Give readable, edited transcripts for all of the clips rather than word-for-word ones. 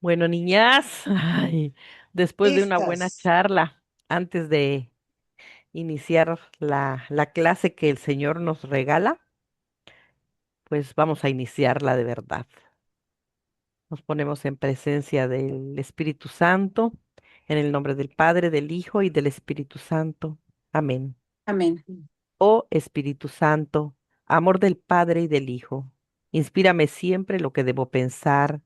Bueno, niñas, ay, después de una buena Listas. charla, antes de iniciar la clase que el Señor nos regala, pues vamos a iniciarla de verdad. Nos ponemos en presencia del Espíritu Santo, en el nombre del Padre, del Hijo y del Espíritu Santo. Amén. Amén. Oh Espíritu Santo, amor del Padre y del Hijo, inspírame siempre lo que debo pensar,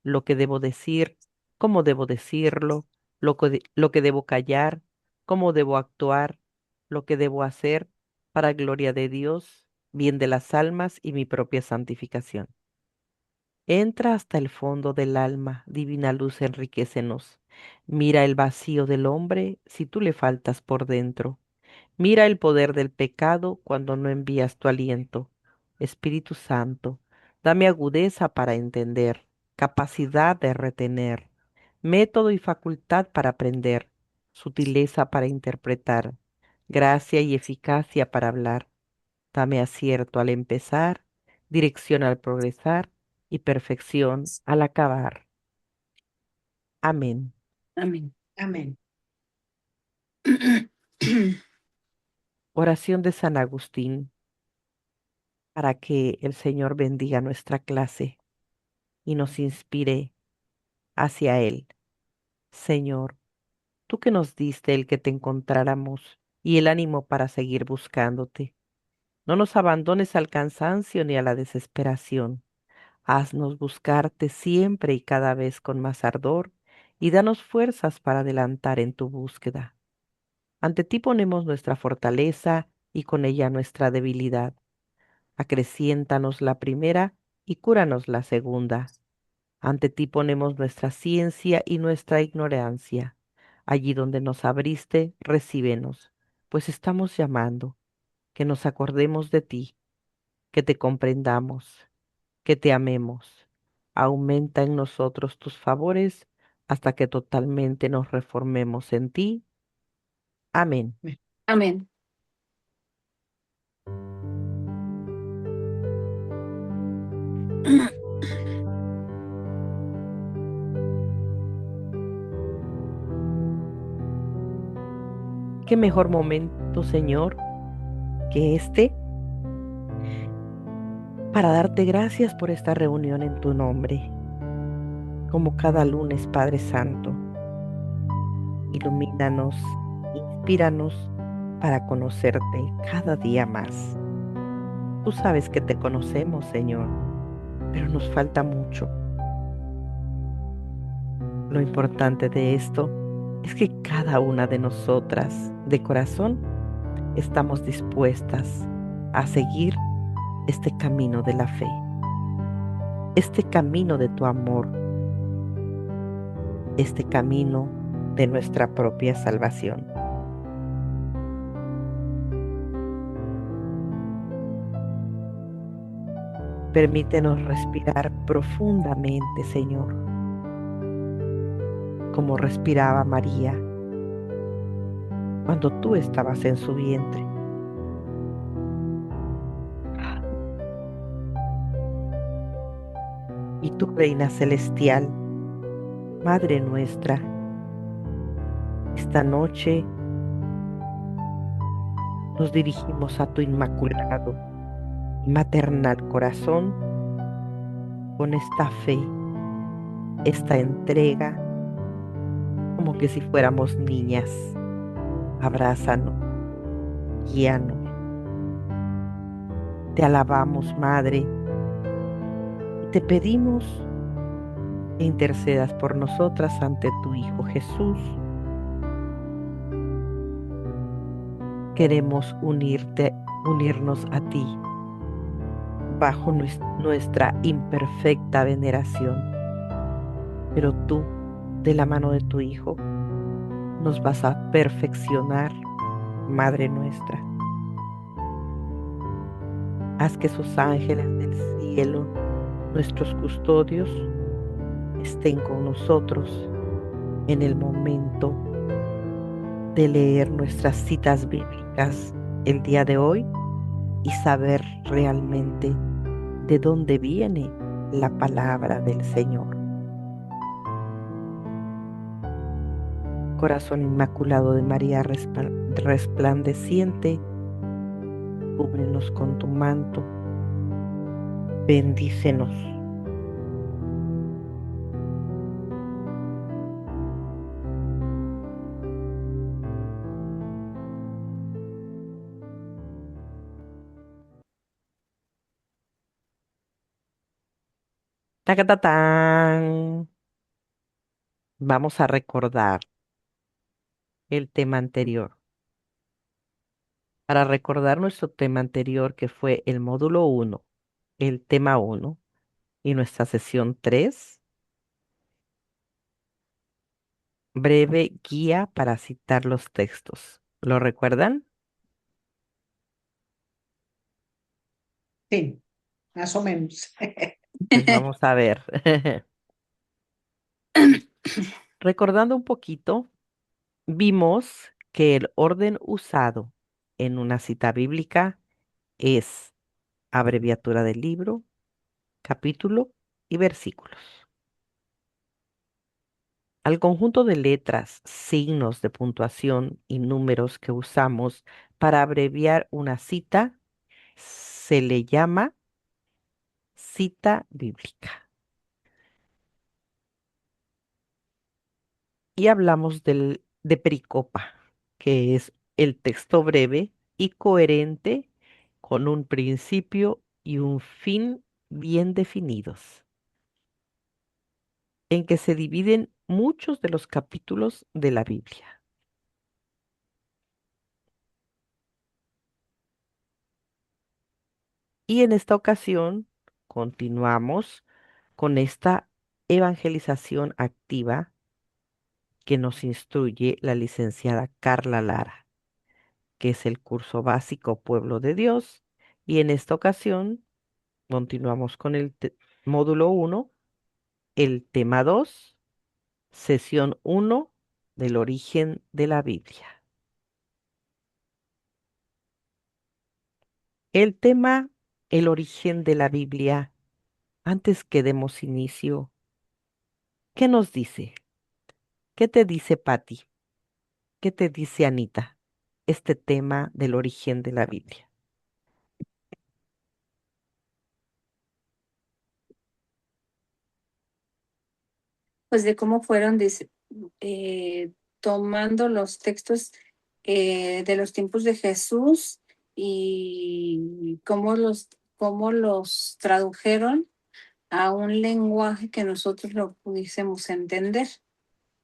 lo que debo decir, cómo debo decirlo, lo que debo callar, cómo debo actuar, lo que debo hacer, para gloria de Dios, bien de las almas y mi propia santificación. Entra hasta el fondo del alma, divina luz, enriquecenos. Mira el vacío del hombre si tú le faltas por dentro. Mira el poder del pecado cuando no envías tu aliento. Espíritu Santo, dame agudeza para entender, capacidad de retener, método y facultad para aprender, sutileza para interpretar, gracia y eficacia para hablar. Dame acierto al empezar, dirección al progresar y perfección al acabar. Amén. Amén. Amén. Oración de San Agustín para que el Señor bendiga nuestra clase y nos inspire hacia Él. Señor, tú que nos diste el que te encontráramos y el ánimo para seguir buscándote, no nos abandones al cansancio ni a la desesperación. Haznos buscarte siempre y cada vez con más ardor y danos fuerzas para adelantar en tu búsqueda. Ante ti ponemos nuestra fortaleza y con ella nuestra debilidad. Acreciéntanos la primera y cúranos la segunda. Ante ti ponemos nuestra ciencia y nuestra ignorancia. Allí donde nos abriste, recíbenos, pues estamos llamando, que nos acordemos de ti, que te comprendamos, que te amemos. Aumenta en nosotros tus favores hasta que totalmente nos reformemos en ti. Amén. Amén. ¿Qué mejor momento, Señor, que este para darte gracias por esta reunión en tu nombre? Como cada lunes, Padre Santo, ilumínanos, inspíranos para conocerte cada día más. Tú sabes que te conocemos, Señor, pero nos falta mucho. Lo importante de esto es que cada una de nosotras, de corazón, estamos dispuestas a seguir este camino de la fe, este camino de tu amor, este camino de nuestra propia salvación. Permítenos respirar profundamente, Señor, como respiraba María cuando tú estabas en su vientre. Y tú, Reina Celestial, Madre nuestra, esta noche nos dirigimos a tu inmaculado y maternal corazón con esta fe, esta entrega, como que si fuéramos niñas. Abrázanos, guíanos. Te alabamos, Madre, y te pedimos que intercedas por nosotras ante tu Hijo Jesús. queremos unirnos a ti bajo nuestra imperfecta veneración, pero tú, de la mano de tu Hijo, nos vas a perfeccionar, Madre nuestra. Haz que sus ángeles del cielo, nuestros custodios, estén con nosotros en el momento de leer nuestras citas bíblicas el día de hoy y saber realmente de dónde viene la palabra del Señor. Corazón Inmaculado de María resplandeciente, cúbrenos con tu manto, bendícenos. Tacatatán. Vamos a recordar el tema anterior. Para recordar nuestro tema anterior, que fue el módulo uno, el tema uno y nuestra sesión 3, breve guía para citar los textos. ¿Lo recuerdan? Sí, más o menos. Pues vamos a ver. Recordando un poquito, vimos que el orden usado en una cita bíblica es abreviatura del libro, capítulo y versículos. Al conjunto de letras, signos de puntuación y números que usamos para abreviar una cita se le llama cita bíblica. Y hablamos de pericopa, que es el texto breve y coherente con un principio y un fin bien definidos, en que se dividen muchos de los capítulos de la Biblia. Y en esta ocasión continuamos con esta evangelización activa que nos instruye la licenciada Carla Lara, que es el curso básico Pueblo de Dios. Y en esta ocasión continuamos con el módulo uno, el tema 2, sesión uno del origen de la Biblia. El tema, el origen de la Biblia, antes que demos inicio, ¿qué nos dice? ¿Qué te dice Patti? ¿Qué te dice Anita? Este tema del origen de la Biblia. Pues de cómo fueron eh, tomando los textos de los tiempos de Jesús y cómo los tradujeron a un lenguaje que nosotros lo pudiésemos entender.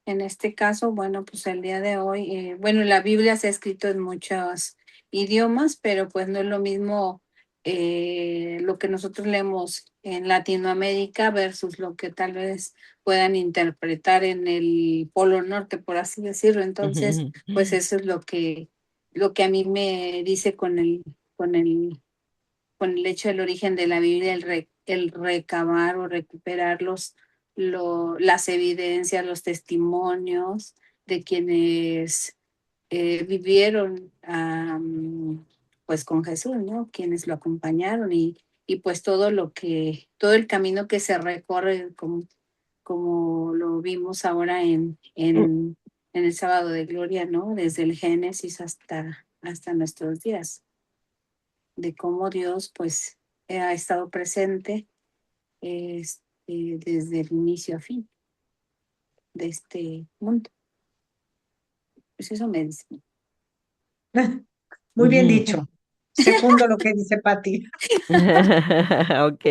En este caso, bueno, pues el día de hoy, bueno, la Biblia se ha escrito en muchos idiomas, pero pues no es lo mismo lo que nosotros leemos en Latinoamérica versus lo que tal vez puedan interpretar en el Polo Norte, por así decirlo. Entonces, pues eso es lo que a mí me dice con el con el hecho del origen de la Biblia, el recabar o recuperar las evidencias, los testimonios de quienes vivieron pues con Jesús, ¿no? Quienes lo acompañaron y pues todo el camino que se recorre como lo vimos ahora en el sábado de gloria, ¿no? Desde el Génesis hasta nuestros días de cómo Dios pues ha estado presente este, desde el inicio a fin de este mundo. Pues eso me dice. Muy bien dicho. Segundo lo que dice Patti. Ok.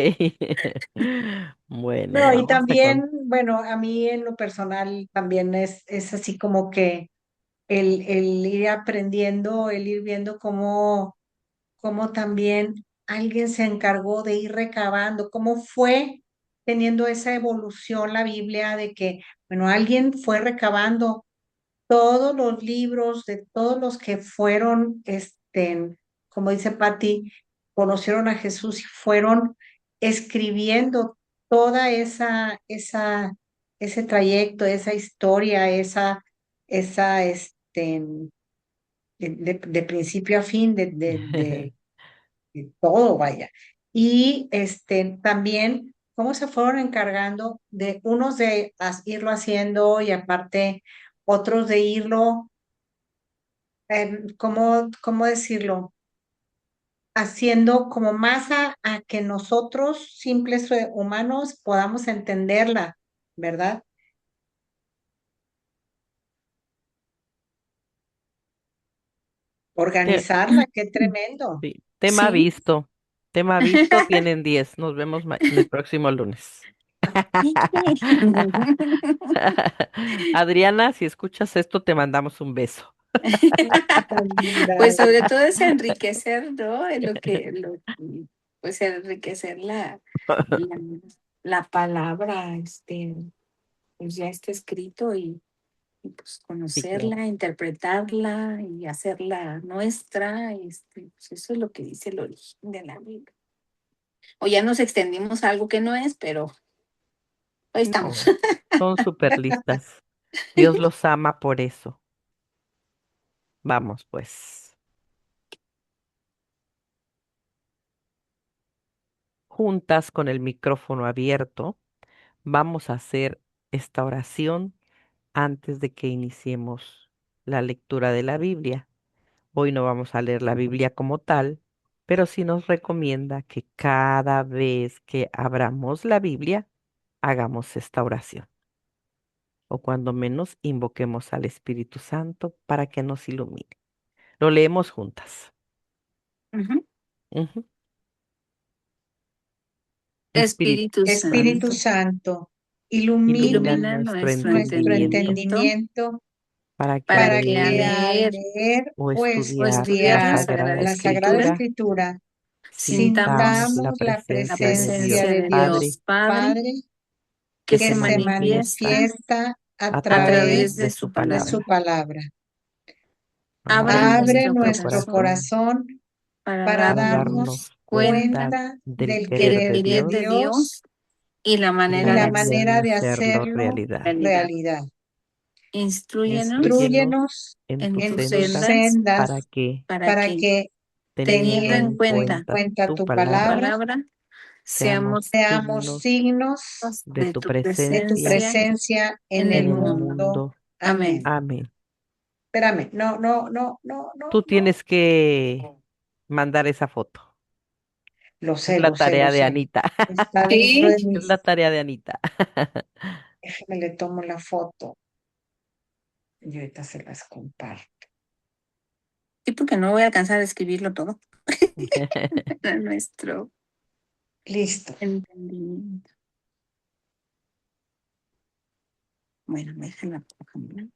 Bueno, No, y vamos a también, bueno, a mí en lo personal también es así como que el ir aprendiendo, el ir viendo cómo también alguien se encargó de ir recabando, cómo fue teniendo esa evolución la Biblia de que, bueno, alguien fue recabando todos los libros de todos los que fueron, como dice Patti, conocieron a Jesús y fueron escribiendo toda ese trayecto, esa historia, esa, de principio a fin, de todo, vaya. Y también cómo se fueron encargando de unos de irlo haciendo y aparte otros de irlo, ¿cómo decirlo? Haciendo como más a que nosotros, simples humanos, podamos entenderla, ¿verdad? Te- Organizarla, qué tremendo. sí, Sí. tema visto, tienen 10. Nos vemos el próximo lunes. Adriana, si escuchas esto, te mandamos un beso. Tan linda. Pues sobre todo es enriquecer, ¿no? En pues enriquecer la, la palabra, pues ya está escrito y pues Sí, claro. conocerla, interpretarla y hacerla nuestra, pues eso es lo que dice el origen de la Biblia. O ya nos extendimos a algo que no es, pero ahí estamos. No, son súper listas. Dios los ama por eso. Vamos, pues. Juntas con el micrófono abierto, vamos a hacer esta oración antes de que iniciemos la lectura de la Biblia. Hoy no vamos a leer la Biblia como tal, pero sí nos recomienda que cada vez que abramos la Biblia, hagamos esta oración, o cuando menos invoquemos al Espíritu Santo para que nos ilumine. Lo leemos juntas. Ujú. Ujú. Espíritu Espíritu Espíritu Santo, Santo, ilumina ilumina ilumina nuestro nuestro nuestro entendimiento entendimiento entendimiento para que al para para que que al leer al leer leer o o o estudiar estudiar la la estudiar Sagrada Sagrada la Sagrada Escritura, Escritura, Escritura, sintamos sintamos la sintamos la la presencia de presencia presencia Dios de de Padre Dios Dios Padre Padre que que se que se se manifiesta manifiesta manifiesta a a a través través de de través su su de palabra. su palabra. palabra. Abre Abre Abre nuestro nuestro nuestro corazón corazón corazón para para para darnos darnos darnos cuenta cuenta cuenta del del del querer de querer de querer de Dios Dios Dios y la y y la manera de la manera de manera de hacerlo hacerlo realidad. realidad. realidad. Instrúyenos Instruyenos Instrúyenos en en tus tus en tus sendas sendas para sendas que, para para que, que, teniendo teniendo en en teniendo en cuenta cuenta cuenta tu tu tu palabra, palabra, palabra, seamos seamos seamos signos signos de de tu tu de tu presencia presencia presencia en en el el en el mundo. mundo. mundo. Amén. Amén. Amén. Espérame, no, no, no, no, no, Tú no. tienes que mandar esa foto. Lo Es sé, la lo sé, lo tarea de sé. Anita. Está dentro Sí, de Es la mis. tarea de Anita. Déjame le tomo la foto y ahorita se las comparto. sí, porque no voy a alcanzar a escribirlo todo. A nuestro Listo. entendimiento. Bueno, déjenla por ejemplo.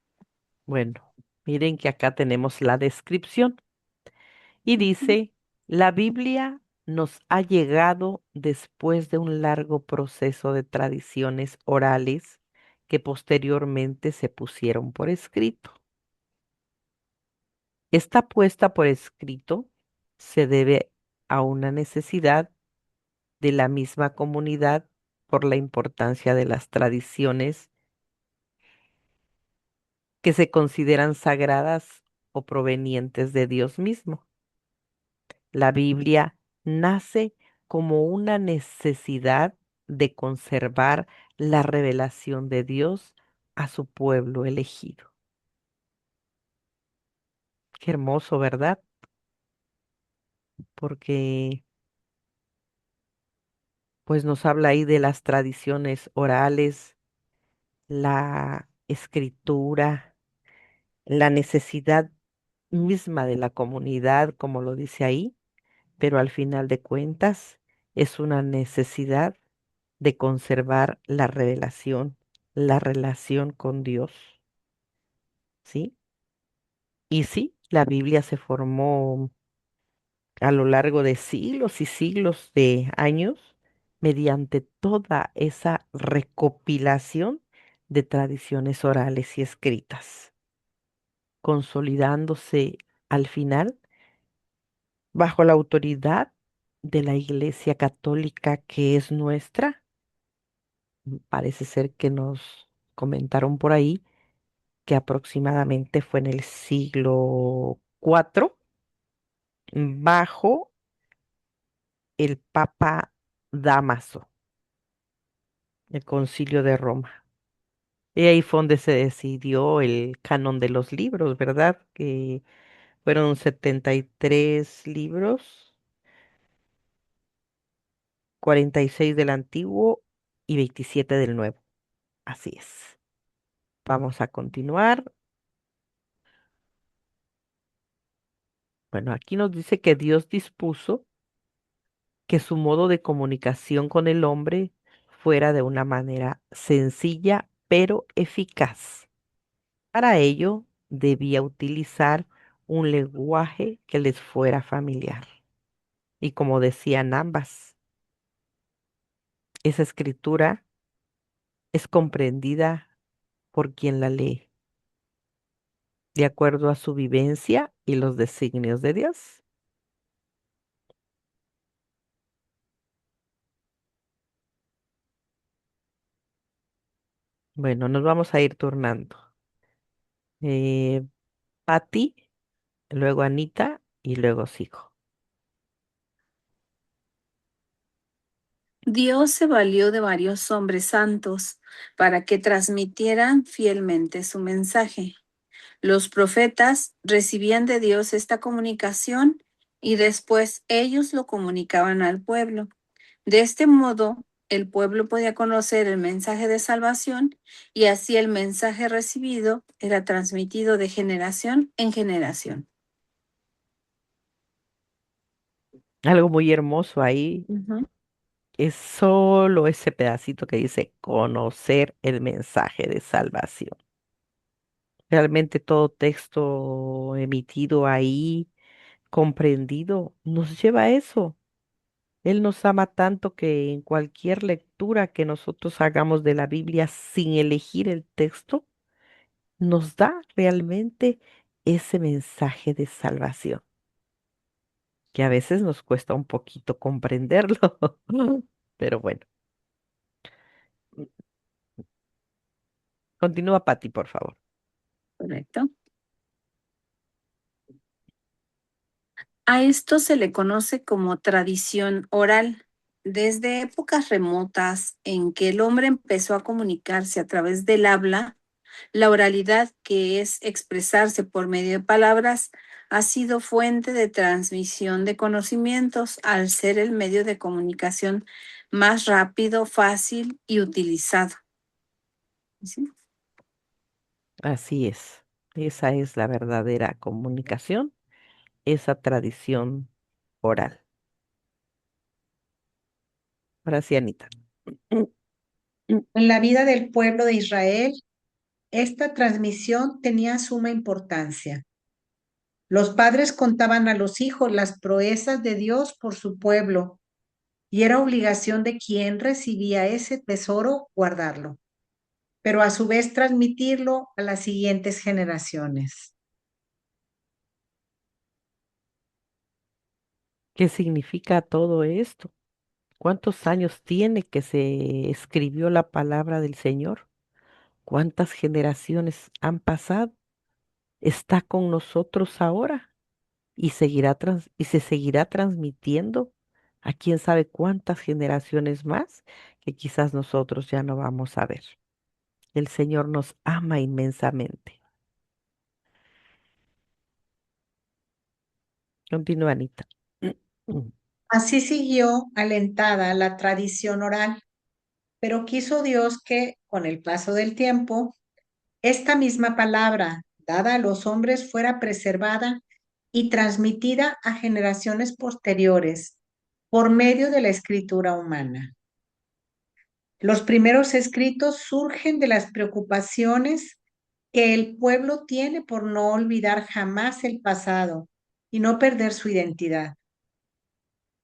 Bueno, miren que acá tenemos la descripción y Ujú. dice, la Biblia nos ha llegado después de un largo proceso de tradiciones orales que posteriormente se pusieron por escrito. Esta puesta por escrito se debe a una necesidad de la misma comunidad por la importancia de las tradiciones que se consideran sagradas o provenientes de Dios mismo. La Biblia nace como una necesidad de conservar la revelación de Dios a su pueblo elegido. Qué hermoso, ¿verdad? Porque pues nos habla ahí de las tradiciones orales, la escritura, la necesidad misma de la comunidad, como lo dice ahí, pero al final de cuentas es una necesidad de conservar la revelación, la relación con Dios, ¿sí? Y sí, la Biblia se formó a lo largo de siglos y siglos de años mediante toda esa recopilación de tradiciones orales y escritas, consolidándose al final bajo la autoridad de la Iglesia Católica que es nuestra. Parece ser que nos comentaron por ahí que aproximadamente fue en el siglo IV, bajo el Papa Dámaso, el Concilio de Roma. Y ahí fue donde se decidió el canon de los libros, ¿verdad? Que fueron 73 libros, 46 del Antiguo y 27 del Nuevo. Así es. Vamos a continuar. Bueno, aquí nos dice que Dios dispuso que su modo de comunicación con el hombre fuera de una manera sencilla pero eficaz. Para ello, debía utilizar un lenguaje que les fuera familiar. Y como decían ambas, esa escritura es comprendida por quien la lee, de acuerdo a su vivencia y los designios de Dios. Bueno, nos vamos a ir turnando. Eh, Patti, luego Anita y luego sigo. Dios se valió de varios hombres santos para que transmitieran fielmente su mensaje. Los profetas recibían de Dios esta comunicación y después ellos lo comunicaban al pueblo. De este modo, el pueblo podía conocer el mensaje de salvación y así el mensaje recibido era transmitido de generación en generación. Algo muy hermoso ahí Ujú. es solo ese pedacito que dice conocer el mensaje de salvación. Realmente todo texto emitido ahí, comprendido, nos lleva a eso. Él nos ama tanto que en cualquier lectura que nosotros hagamos de la Biblia sin elegir el texto, nos da realmente ese mensaje de salvación, que a veces nos cuesta un poquito comprenderlo. Pero bueno, continúa Pati, por favor. Correcto. A esto se le conoce como tradición oral. Desde épocas remotas en que el hombre empezó a comunicarse a través del habla, la oralidad, que es expresarse por medio de palabras, ha sido fuente de transmisión de conocimientos al ser el medio de comunicación más rápido, fácil y utilizado. ¿Sí? Así es. Esa es la verdadera comunicación, esa tradición oral. Ahora sí, Anita. En la vida del pueblo de Israel, esta transmisión tenía suma importancia. Los padres contaban a los hijos las proezas de Dios por su pueblo y era obligación de quien recibía ese tesoro guardarlo, pero a su vez transmitirlo a las siguientes generaciones. ¿Qué significa todo esto? ¿Cuántos años tiene que se escribió la palabra del Señor? ¿Cuántas generaciones han pasado? Está con nosotros ahora y y se seguirá transmitiendo a quién sabe cuántas generaciones más que quizás nosotros ya no vamos a ver. El Señor nos ama inmensamente. Continúa, Anita. Así siguió alentada la tradición oral, pero quiso Dios que, con el paso del tiempo, esta misma palabra, dada a los hombres, fuera preservada y transmitida a generaciones posteriores por medio de la escritura humana. Los primeros escritos surgen de las preocupaciones que el pueblo tiene por no olvidar jamás el pasado y no perder su identidad.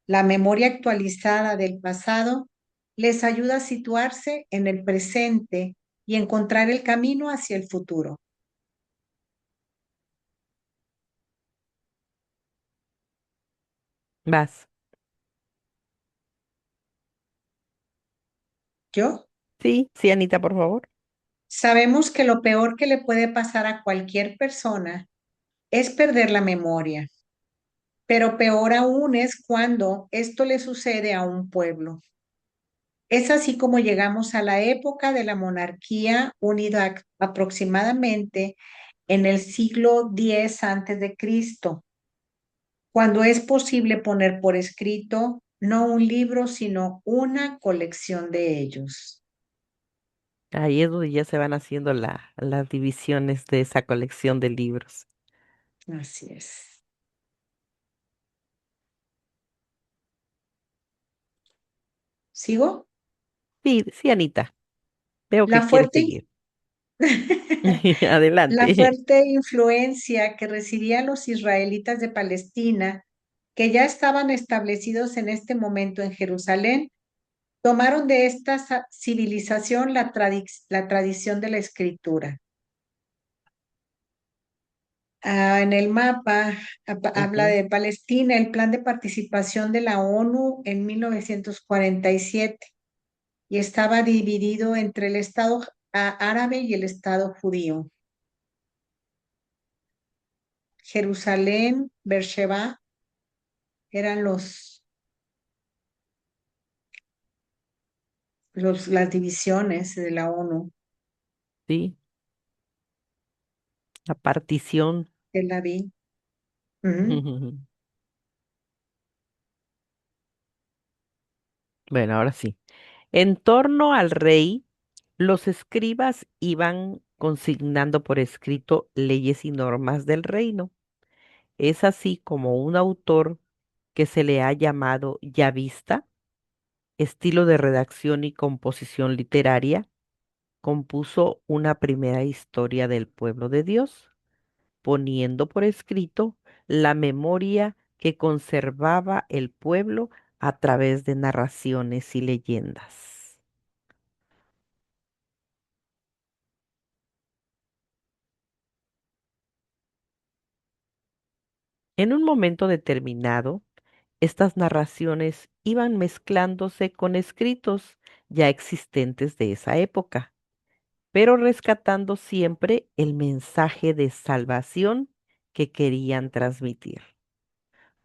La memoria actualizada del pasado les ayuda a situarse en el presente y encontrar el camino hacia el futuro. Vas. Yo Sí, sí, Anita, por favor. sabemos que lo peor que le puede pasar a cualquier persona es perder la memoria, pero peor aún es cuando esto le sucede a un pueblo. Es así como llegamos a la época de la monarquía unida aproximadamente en el siglo X antes de Cristo, cuando es posible poner por escrito no un libro, sino una colección de ellos. Ahí es donde ya se van haciendo las divisiones de esa colección de libros. Así es. ¿Sigo? Sí, sí, Anita. Veo La que quieres fuerte, seguir. la Adelante. fuerte influencia que recibían los israelitas de Palestina, que ya estaban establecidos en este momento en Jerusalén, tomaron de esta civilización la tradición de la escritura. En el mapa habla Ujú. de Palestina, el plan de participación de la ONU en 1947 y estaba dividido entre el Estado árabe y el Estado judío. Jerusalén, Beersheba eran las divisiones de la ONU, Sí, la partición. Tel Aviv. Ujú. Bueno, ahora sí. En torno al rey, los escribas iban consignando por escrito leyes y normas del reino. Es así como un autor que se le ha llamado yavista, estilo de redacción y composición literaria, compuso una primera historia del pueblo de Dios, poniendo por escrito la memoria que conservaba el pueblo a través de narraciones y leyendas. En un momento determinado, estas narraciones iban mezclándose con escritos ya existentes de esa época, pero rescatando siempre el mensaje de salvación que querían transmitir.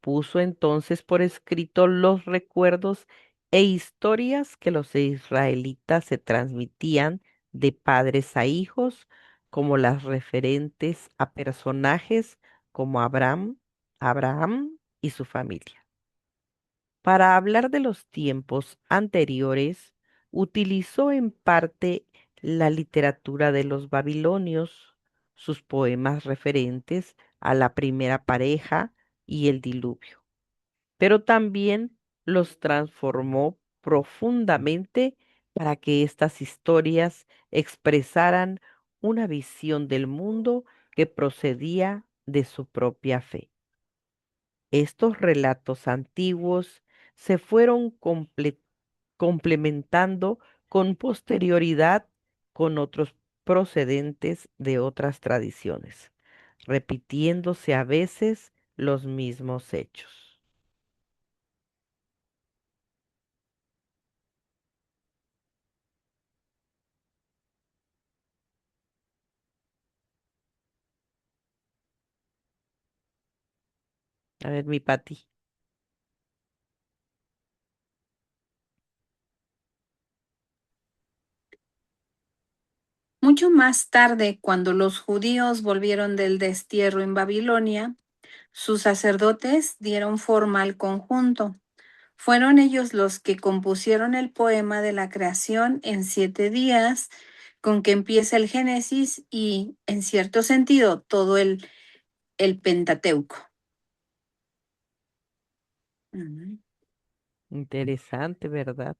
Puso entonces por escrito los recuerdos e historias que los israelitas se transmitían de padres a hijos, como las referentes a personajes como Abraham y su familia. Para hablar de los tiempos anteriores, utilizó en parte la literatura de los babilonios, sus poemas referentes a la primera pareja y el diluvio, pero también los transformó profundamente para que estas historias expresaran una visión del mundo que procedía de su propia fe. Estos relatos antiguos se fueron complementando con posterioridad con otros procedentes de otras tradiciones, repitiéndose a veces los mismos hechos. A ver, mi Pati. Mucho más tarde, cuando los judíos volvieron del destierro en Babilonia, sus sacerdotes dieron forma al conjunto. Fueron ellos los que compusieron el poema de la creación en 7 días, con que empieza el Génesis y, en cierto sentido, todo el Pentateuco. Ujú. Interesante, ¿verdad?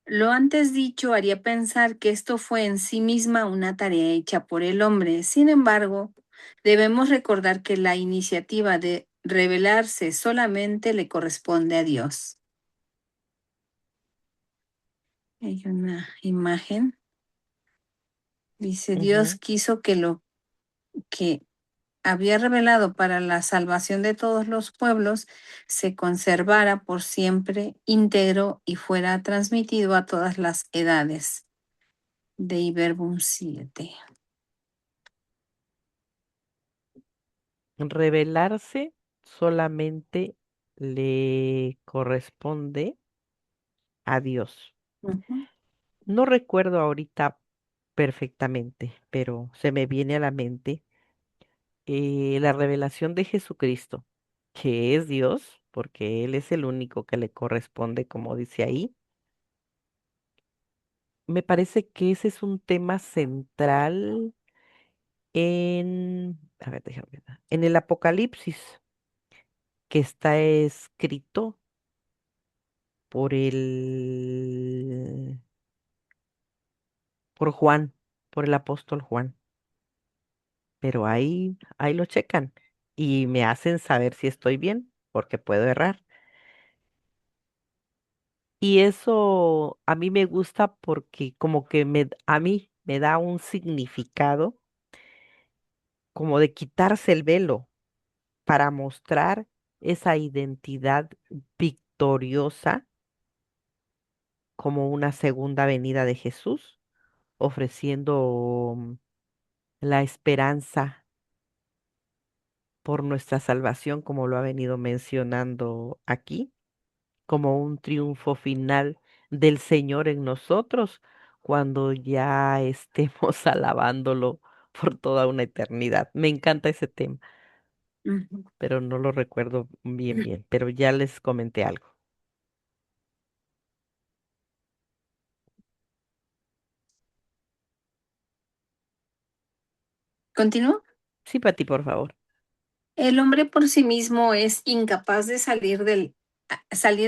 Lo antes dicho haría pensar que esto fue en sí misma una tarea hecha por el hombre. Sin embargo, debemos recordar que la iniciativa de revelarse solamente le corresponde a Dios. Hay una imagen. Dice, Dios Ujú. quiso que lo que había revelado para la salvación de todos los pueblos se conservara por siempre íntegro y fuera transmitido a todas las edades. De Iberbum 7. Revelarse solamente le corresponde a Dios. Ujú, No recuerdo ahorita perfectamente, pero se me viene a la mente la revelación de Jesucristo, que es Dios, porque Él es el único que le corresponde, como dice ahí. Me parece que ese es un tema central a ver, déjame ver, en el Apocalipsis, que está escrito por Juan, por el apóstol Juan. Pero ahí lo checan y me hacen saber si estoy bien, porque puedo errar. Y eso a mí me gusta porque como que a mí me da un significado como de quitarse el velo para mostrar esa identidad victoriosa como una segunda venida de Jesús, ofreciendo la esperanza por nuestra salvación, como lo ha venido mencionando aquí, como un triunfo final del Señor en nosotros cuando ya estemos alabándolo por toda una eternidad. Me encanta ese tema, ujú. pero no lo recuerdo bien, pero ya les comenté algo. ¿Continúo? Sí, Pati, por favor. El hombre por sí mismo es incapaz de salir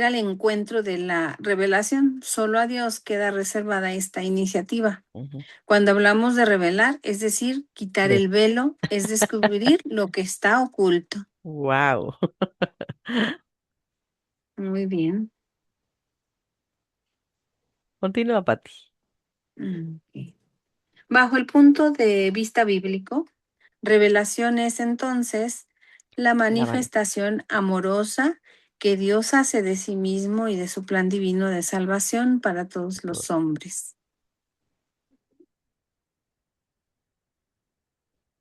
al encuentro de la revelación. Solo a Dios queda reservada esta iniciativa. Cuando hablamos de revelar, es decir, quitar Ve. el velo, es descubrir lo que está oculto. Wow. Muy bien. Continúa, Pati. Ok. Bajo el punto de vista bíblico, revelación es entonces la La mani- manifestación amorosa que Dios hace de sí mismo y de su plan divino de salvación para todos los hombres.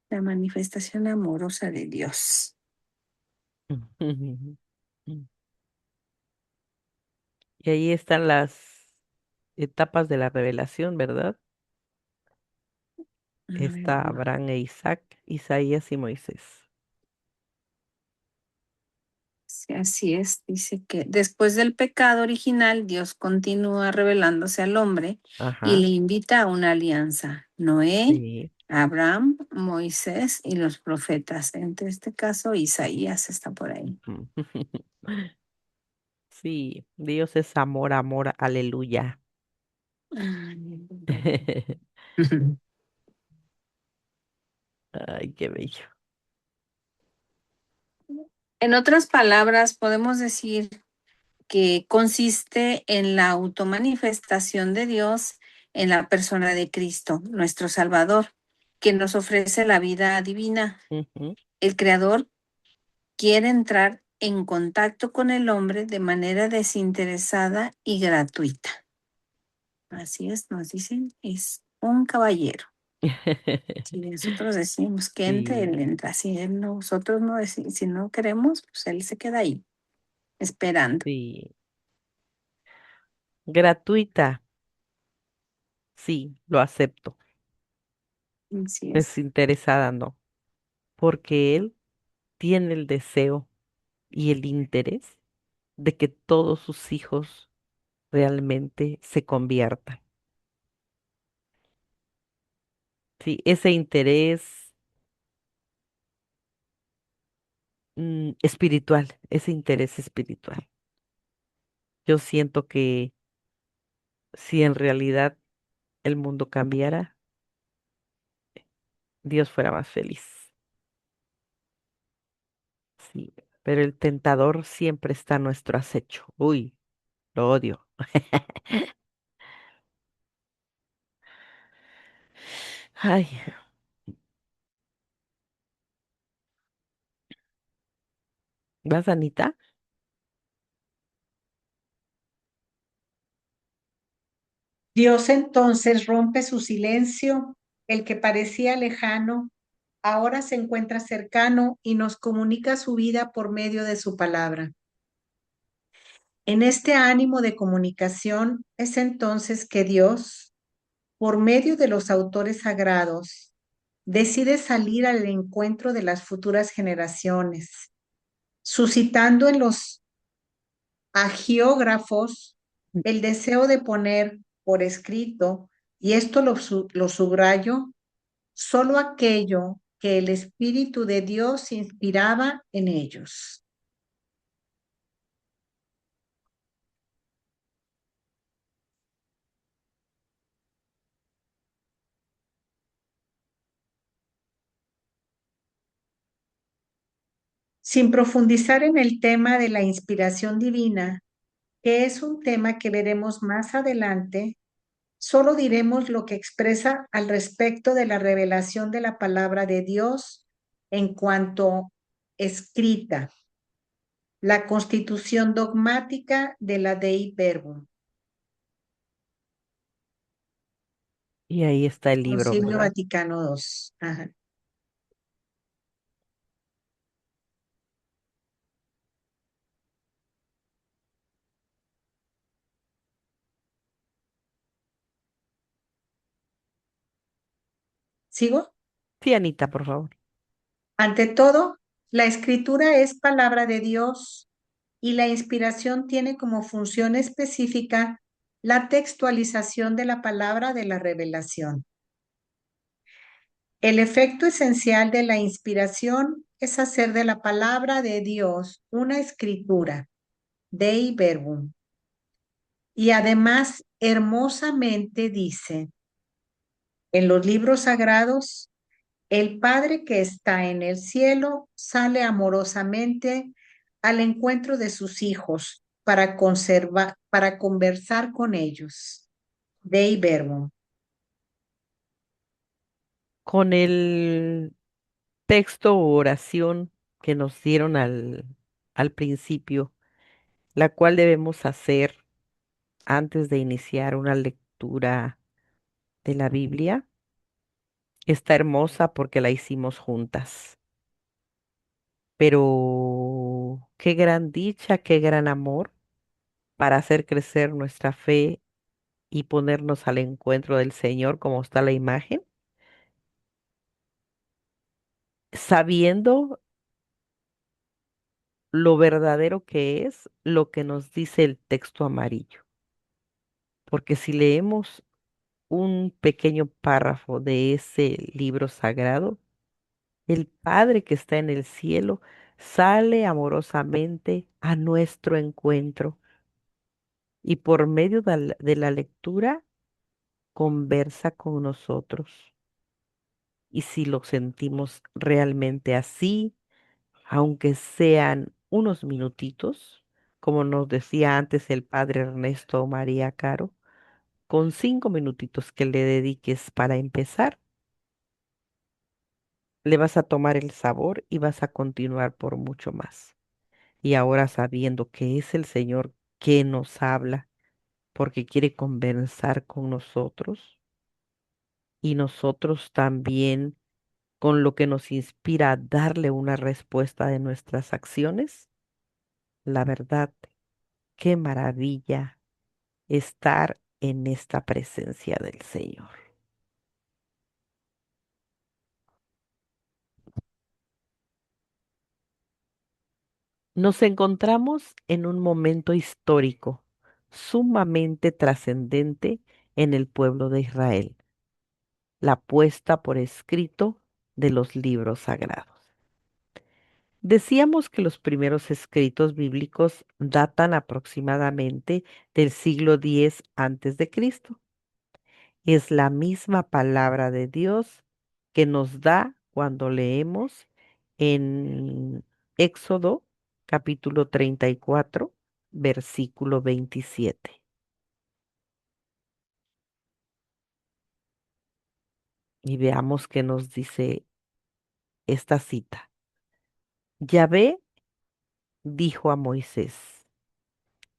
La manifestación amorosa de Dios. Y ahí están las etapas de la revelación, ¿verdad? A ver, Está Abraham e Isaac, Isaías y Moisés. sí, así es, dice que después del pecado original, Dios continúa revelándose al hombre y Ajá, le invita a una alianza. Noé, sí. Abraham, Moisés y los profetas. Entre este caso, Isaías está por ahí. Ujú. Sí, Dios es amor, amor, aleluya. Ay, Ay, qué bello. en otras palabras, podemos decir que consiste en la automanifestación de Dios en la persona de Cristo, nuestro Salvador, que nos ofrece la vida divina. Ujú. El Creador quiere entrar en contacto con el hombre de manera desinteresada y gratuita. Así es, nos dicen, es un caballero. Si nosotros decimos que entre, Sí, él entra. Si nosotros no decimos, si no queremos, pues él se queda ahí, esperando. sí. Gratuita, sí, lo acepto. Así es. Desinteresada, no. Porque Él tiene el deseo y el interés de que todos sus hijos realmente se conviertan. Sí, ese interés espiritual, ese interés espiritual. Yo siento que Si en realidad el mundo cambiara, Dios fuera más feliz. Sí, pero el tentador siempre está a nuestro acecho. Uy, lo odio. Ay, ¿vas, Anita? Dios entonces rompe su silencio, el que parecía lejano, ahora se encuentra cercano y nos comunica su vida por medio de su palabra. En este ánimo de comunicación es entonces que Dios, por medio de los autores sagrados, decide salir al encuentro de las futuras generaciones, suscitando en los agiógrafos el deseo de poner por escrito, y esto lo subrayo, solo aquello que el Espíritu de Dios inspiraba en ellos. Sin profundizar en el tema de la inspiración divina, que es un tema que veremos más adelante, solo diremos lo que expresa al respecto de la revelación de la palabra de Dios en cuanto escrita, la constitución dogmática de la Dei Verbum, Y ahí está el libro, Concilio ¿verdad? Vaticano II. Ajá. ¿Sigo? Sí, Anita, por favor. Ante todo, la escritura es palabra de Dios y la inspiración tiene como función específica la textualización de la palabra de la revelación. El efecto esencial de la inspiración es hacer de la palabra de Dios una escritura, Dei Verbum, y además hermosamente dice, en los libros sagrados, el Padre que está en el cielo sale amorosamente al encuentro de sus hijos para conversar con ellos. Dei Verbum. Con el texto o oración que nos dieron al principio, la cual debemos hacer antes de iniciar una lectura de la Biblia, está hermosa porque la hicimos juntas. Pero qué gran dicha, qué gran amor para hacer crecer nuestra fe y ponernos al encuentro del Señor, como está la imagen, sabiendo lo verdadero que es lo que nos dice el texto amarillo. Porque si leemos un pequeño párrafo de ese libro sagrado, el Padre que está en el cielo sale amorosamente a nuestro encuentro y por medio de la lectura conversa con nosotros. Y si lo sentimos realmente así, aunque sean unos minutitos, como nos decía antes el padre Ernesto María Caro, con 5 minutitos que le dediques para empezar, le vas a tomar el sabor y vas a continuar por mucho más. Y ahora sabiendo que es el Señor que nos habla, porque quiere conversar con nosotros y nosotros también con lo que nos inspira a darle una respuesta de nuestras acciones, la verdad, qué maravilla estar en esta presencia del Señor. Nos encontramos en un momento histórico sumamente trascendente en el pueblo de Israel, la puesta por escrito de los libros sagrados. Decíamos que los primeros escritos bíblicos datan aproximadamente del siglo X antes de Cristo. Es la misma palabra de Dios que nos da cuando leemos en Éxodo capítulo 34, versículo 27. Y veamos qué nos dice esta cita. Yahvé dijo a Moisés,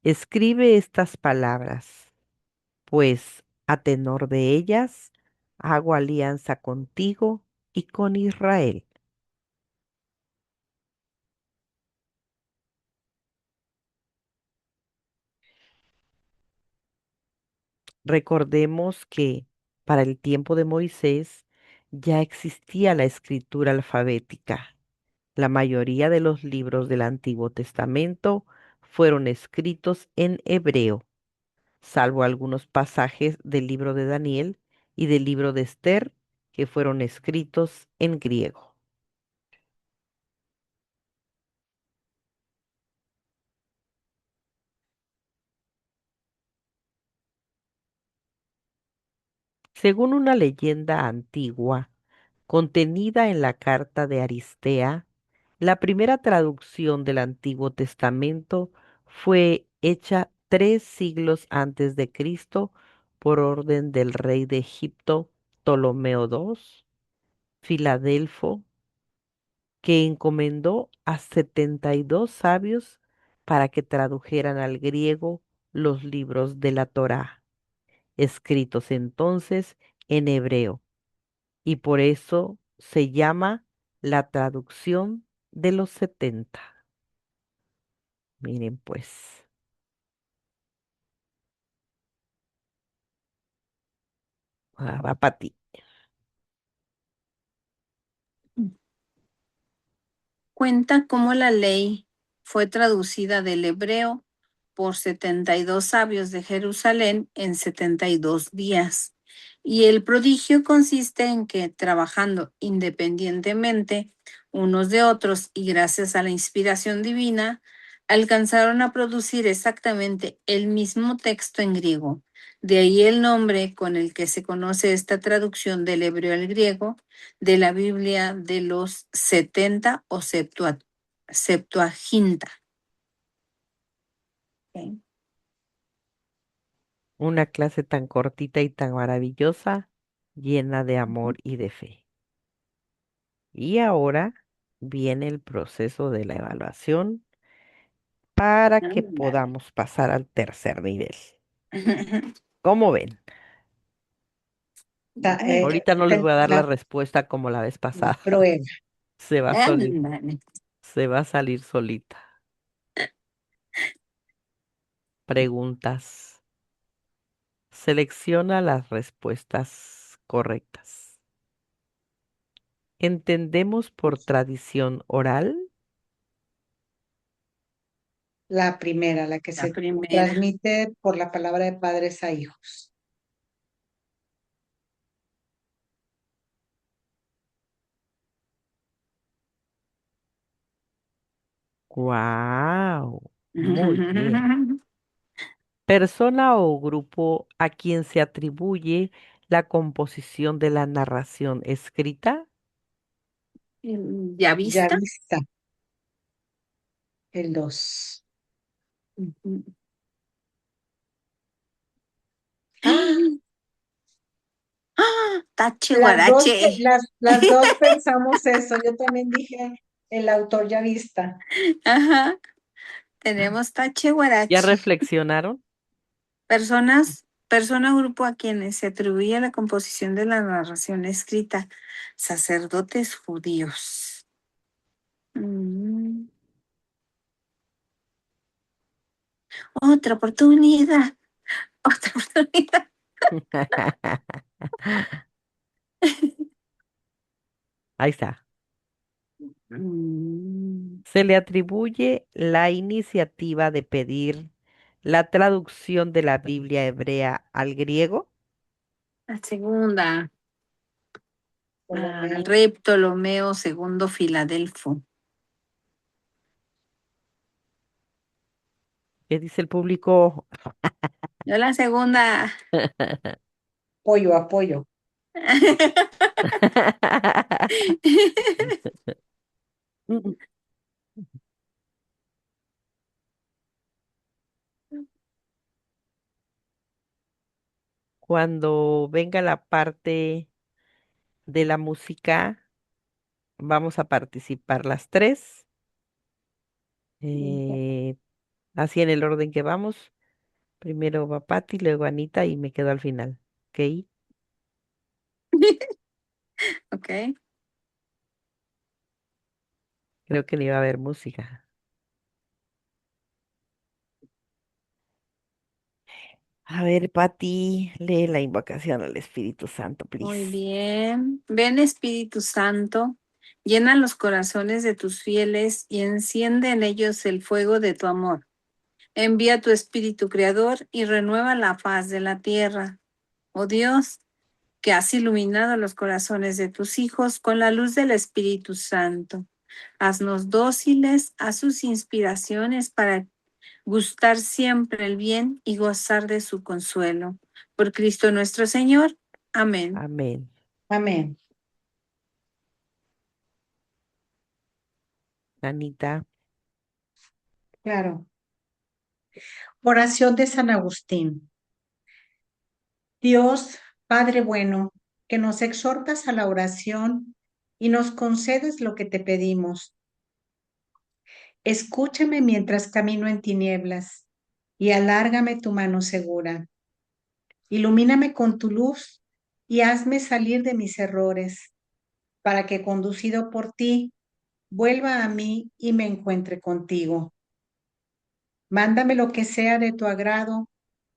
escribe estas palabras, pues a tenor de ellas hago alianza contigo y con Israel. Recordemos que para el tiempo de Moisés ya existía la escritura alfabética. La mayoría de los libros del Antiguo Testamento fueron escritos en hebreo, salvo algunos pasajes del libro de Daniel y del libro de Esther que fueron escritos en griego. Según una leyenda antigua, contenida en la carta de Aristea, la primera traducción del Antiguo Testamento fue hecha 3 siglos antes de Cristo por orden del rey de Egipto, Ptolomeo II, Filadelfo, que encomendó a 72 sabios para que tradujeran al griego los libros de la Torá, escritos entonces en hebreo, y por eso se llama la traducción de los 70. Miren pues, va para ti. Cuenta cómo la ley fue traducida del hebreo por 72 sabios de Jerusalén en 72 días. Y el prodigio consiste en que, trabajando independientemente unos de otros y gracias a la inspiración divina, alcanzaron a producir exactamente el mismo texto en griego. De ahí el nombre con el que se conoce esta traducción del hebreo al griego de la Biblia de los 70 o Septuaginta. Okay. Una clase tan cortita y tan maravillosa, llena de amor y de fe. Y ahora viene el proceso de la evaluación para que Ándale. podamos pasar al tercer nivel. ¿Cómo ven? Ahorita no les voy a dar la La respuesta como la vez pasada. prueba. Se va a salir, Ándale. se va a salir solita. Preguntas. Selecciona las respuestas correctas. ¿Entendemos por tradición oral? La primera, la que La se primera. transmite por la palabra de padres a hijos. ¡Guau! Muy bien. Persona o grupo a quien se atribuye la composición de la narración escrita. ¿Ya Ya vista? vista, el 2. Ujú. Ah, ¡Ah! Tache las dos, guarache. las dos pensamos eso. Yo también dije el autor ya vista. Ajá, tenemos tache ¿Ya guarache. reflexionaron? Persona o grupo a quienes se atribuye la composición de la narración escrita, sacerdotes judíos. Mm, Otra oportunidad, otra oportunidad. Ahí está. Mm, Se le atribuye la iniciativa de pedir la traducción de la Biblia hebrea al griego. La segunda, al Ptolomeo. rey Ptolomeo II Filadelfo. ¿Qué dice el público? Yo la segunda. Apoyo, apoyo. Cuando venga la parte de la música, vamos a participar las tres, eh, así en el orden que vamos. Primero va Patti, luego Anita y me quedo al final. ¿Ok? Ok. Creo que ni va a haber música. A ver, Patti, lee la invocación al Espíritu Santo, Muy please. bien. Ven Espíritu Santo, llena los corazones de tus fieles y enciende en ellos el fuego de tu amor. Envía tu Espíritu Creador y renueva la faz de la tierra. Oh Dios, que has iluminado los corazones de tus hijos con la luz del Espíritu Santo. Haznos dóciles a sus inspiraciones para gustar siempre el bien y gozar de su consuelo. Por Cristo nuestro Señor. Amén. Amén. Amén. Anita, Claro. Oración de San Agustín. Dios, Padre bueno, que nos exhortas a la oración y nos concedes lo que te pedimos. Escúchame mientras camino en tinieblas y alárgame tu mano segura. Ilumíname con tu luz y hazme salir de mis errores, para que conducido por ti, vuelva a mí y me encuentre contigo. Mándame lo que sea de tu agrado,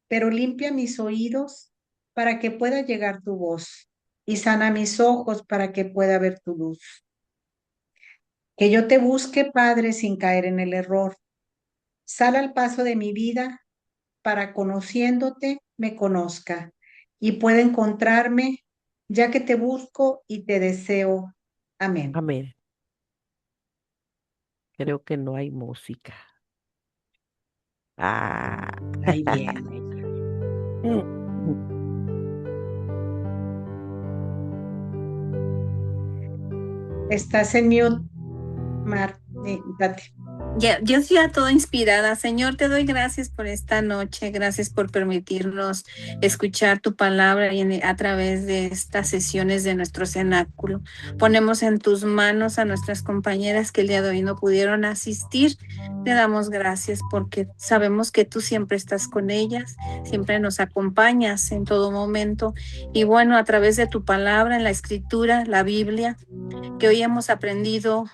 pero limpia mis oídos para que pueda llegar tu voz y sana mis ojos para que pueda ver tu luz. Que yo te busque, Padre, sin caer en el error. Sal al paso de mi vida para conociéndote me conozca y pueda encontrarme, ya que te busco y te deseo. Amén. amén. Creo que no hay música. Ah. Ahí viene. Estás en mute, Tati. Yo estoy ya toda inspirada. Señor, te doy gracias por esta noche. Gracias por permitirnos escuchar tu palabra y a través de estas sesiones de nuestro cenáculo. Ponemos en tus manos a nuestras compañeras que el día de hoy no pudieron asistir. Te damos gracias porque sabemos que tú siempre estás con ellas, siempre nos acompañas en todo momento. Y bueno, a través de tu palabra en la escritura, la Biblia, que hoy hemos aprendido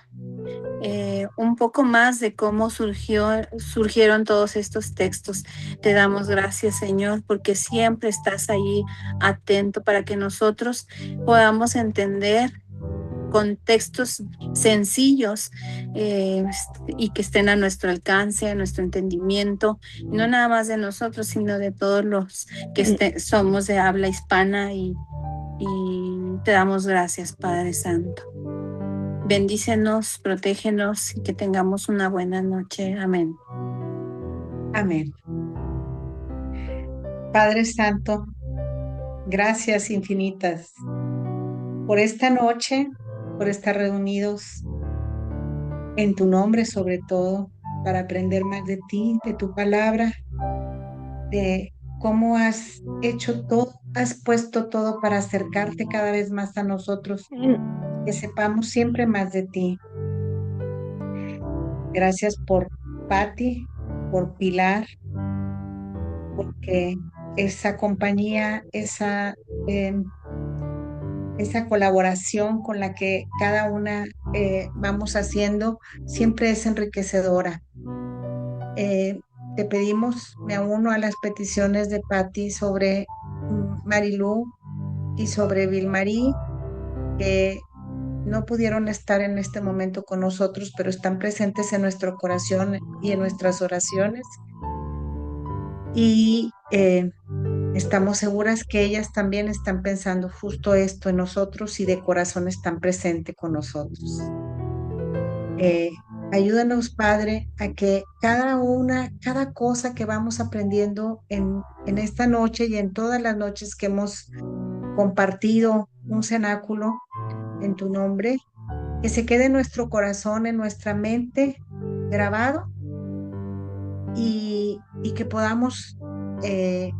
un poco más de cómo surgieron todos estos textos. Te damos gracias, Señor, porque siempre estás ahí atento para que nosotros podamos entender con textos sencillos y que estén a nuestro alcance, a nuestro entendimiento, no nada más de nosotros, sino de todos los que somos de habla hispana y te damos gracias, Padre Santo. Bendícenos, protégenos y que tengamos una buena noche. Amén. Amén. Padre Santo, gracias infinitas por esta noche, por estar reunidos en tu nombre sobre todo, para aprender más de ti, de tu palabra, de cómo has hecho todo, has puesto todo para acercarte cada vez más a nosotros, que sepamos siempre más de ti. Gracias por Patti, por Pilar, porque esa compañía, esa colaboración con la que cada una vamos haciendo siempre es enriquecedora. Te pedimos, me uno a las peticiones de Patti sobre Marilú y sobre Vilmarí, que no pudieron estar en este momento con nosotros, pero están presentes en nuestro corazón y en nuestras oraciones. Y estamos seguras que ellas también están pensando justo esto en nosotros y de corazón están presentes con nosotros. Ayúdanos, Padre, a que cada cosa que vamos aprendiendo en esta noche y en todas las noches que hemos compartido un cenáculo en tu nombre, que se quede en nuestro corazón, en nuestra mente, grabado y que podamos eh,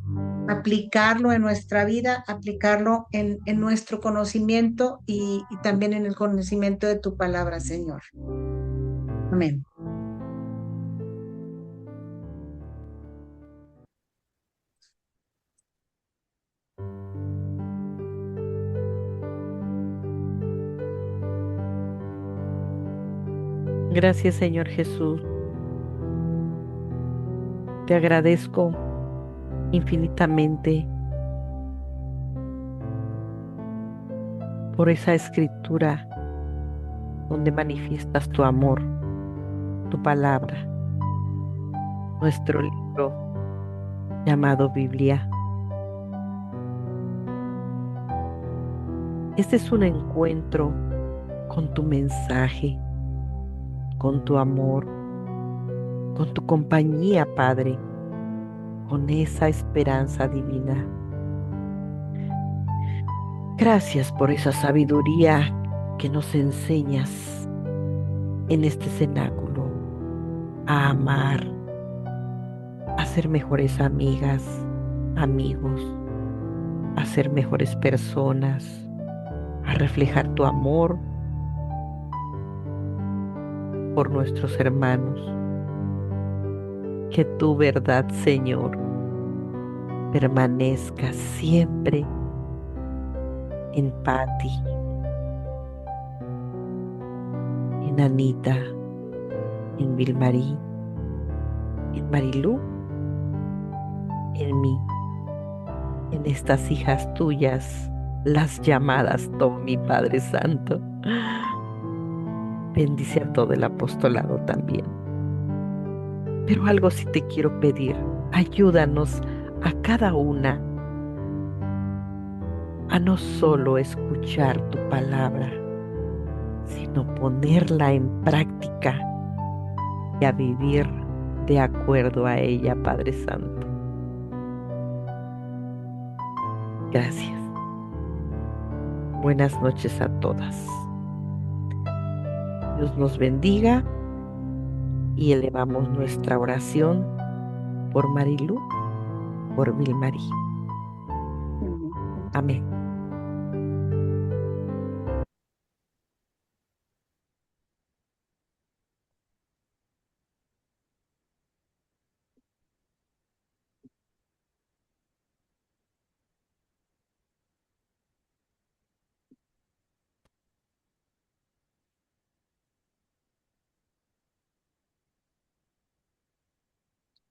aplicarlo en nuestra vida, aplicarlo en nuestro conocimiento y también en el conocimiento de tu palabra, Señor. Amén. Gracias, Señor Jesús. Te agradezco infinitamente por esa escritura donde manifiestas tu amor, tu palabra, nuestro libro llamado Biblia. Este es un encuentro con tu mensaje, con tu amor, con tu compañía, Padre, con esa esperanza divina. Gracias por esa sabiduría que nos enseñas en este cenáculo a amar, a ser mejores amigas, amigos, a ser mejores personas, a reflejar tu amor por nuestros hermanos. Que tu verdad, Señor, permanezca siempre en Patti, en Anita, en Vilmarí, en Marilú, en mí, en estas hijas tuyas, las llamadas Tommy, Padre Santo. Bendice a todo el apostolado también. Pero algo sí te quiero pedir, ayúdanos a cada una a no solo escuchar tu palabra, sino ponerla en práctica y a vivir de acuerdo a ella, Padre Santo. Gracias. Buenas noches a todas. Dios nos bendiga y elevamos nuestra oración por Marilú, por Vilmarí. Amén.